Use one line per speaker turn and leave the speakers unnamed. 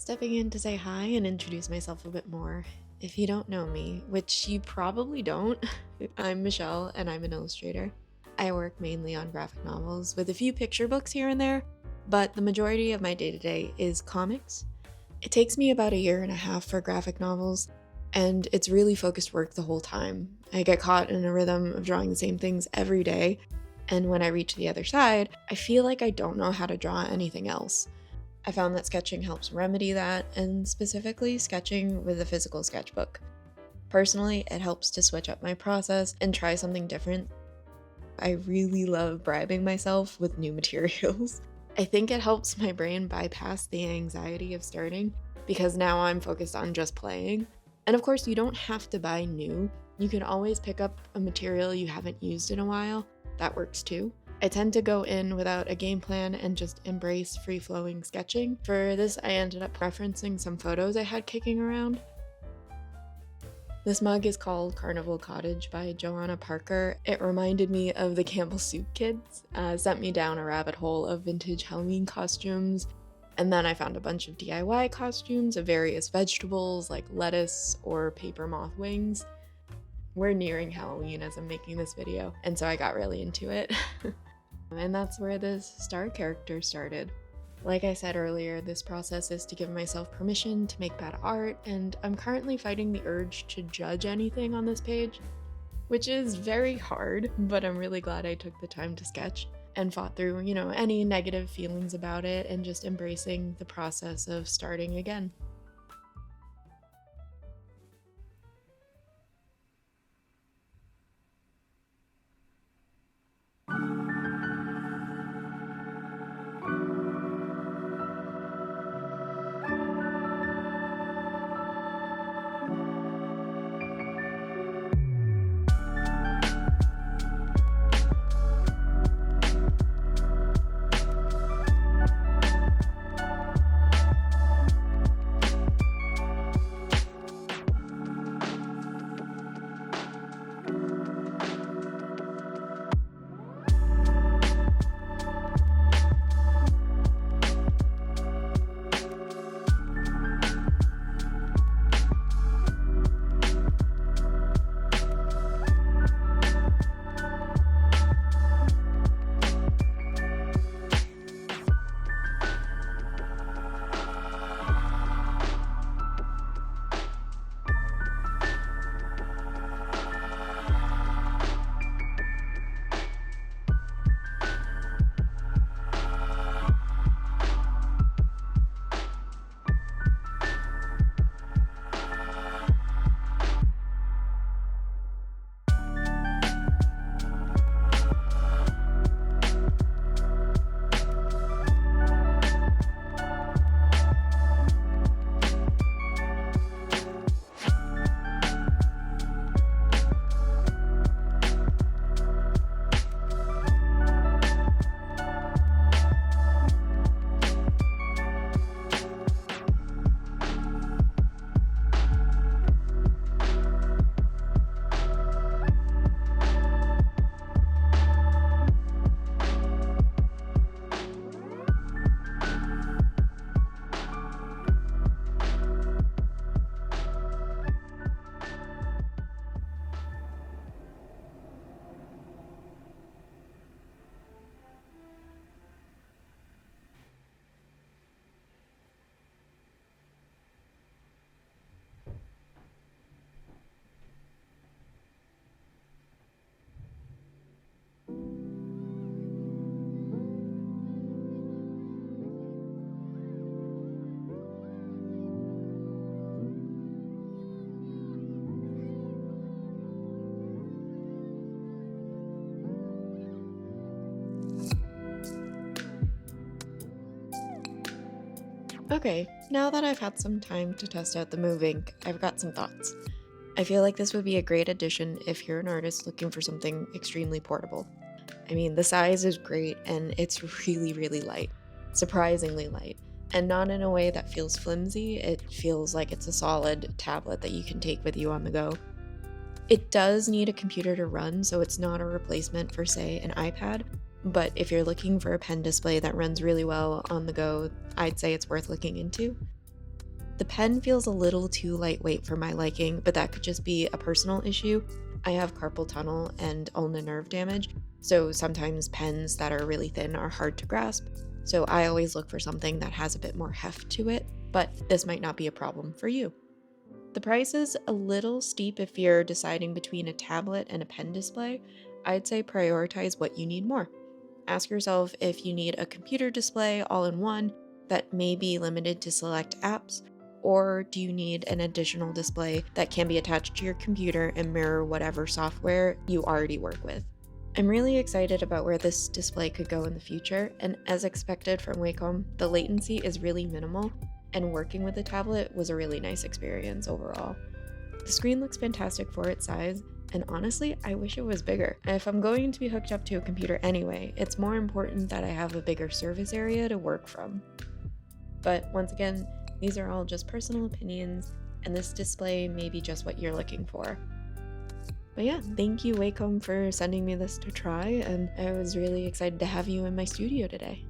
Stepping in to say hi and introduce myself a bit more. If you don't know me, which you probably don't, I'm Michelle and I'm an illustrator. I work mainly on graphic novels with a few picture books here and there, but the majority of my day-to-day is comics. It takes me about 1.5 years for graphic novels, and it's really focused work the whole time. I get caught in a rhythm of drawing the same things every day, and when I reach the other side, I feel like I don't know how to draw anything else. I found that sketching helps remedy that, and specifically sketching with a physical sketchbook. Personally, it helps to switch up my process and try something different. I really love bribing myself with new materials. I think it helps my brain bypass the anxiety of starting, because now I'm focused on just playing. And of course, you don't have to buy new. You can always pick up a material you haven't used in a while. That works too. I tend to go in without a game plan and just embrace free-flowing sketching. For this, I ended up referencing some photos I had kicking around. This mug is called Carnival Cottage by Joanna Parker. It reminded me of the Campbell Soup kids, sent me down a rabbit hole of vintage Halloween costumes, and then I found a bunch of DIY costumes of various vegetables like lettuce or paper moth wings. We're nearing Halloween as I'm making this video, and so I got really into it. And that's where this star character started. Like I said earlier, this process is to give myself permission to make bad art, and I'm currently fighting the urge to judge anything on this page, which is very hard, but I'm really glad I took the time to sketch and fought through, any negative feelings about it and just embracing the process of starting again. Okay, now that I've had some time to test out the Movink, I've got some thoughts. I feel like this would be a great addition if you're an artist looking for something extremely portable. I mean, the size is great and it's really, really light. Surprisingly light. And not in a way that feels flimsy, it feels like it's a solid tablet that you can take with you on the go. It does need a computer to run, so it's not a replacement for, say, an iPad, but if you're looking for a pen display that runs really well on the go, I'd say it's worth looking into. The pen feels a little too lightweight for my liking, but that could just be a personal issue. I have carpal tunnel and ulnar nerve damage, so sometimes pens that are really thin are hard to grasp, so I always look for something that has a bit more heft to it, but this might not be a problem for you. The price is a little steep if you're deciding between a tablet and a pen display. I'd say prioritize what you need more. Ask yourself if you need a computer display all in one that may be limited to select apps, or do you need an additional display that can be attached to your computer and mirror whatever software you already work with. I'm really excited about where this display could go in the future, and as expected from Wacom, the latency is really minimal, and working with the tablet was a really nice experience overall. The screen looks fantastic for its size, and honestly, I wish it was bigger. If I'm going to be hooked up to a computer anyway, it's more important that I have a bigger surface area to work from. But once again, these are all just personal opinions, and this display may be just what you're looking for. But yeah, thank you Wacom for sending me this to try, and I was really excited to have you in my studio today.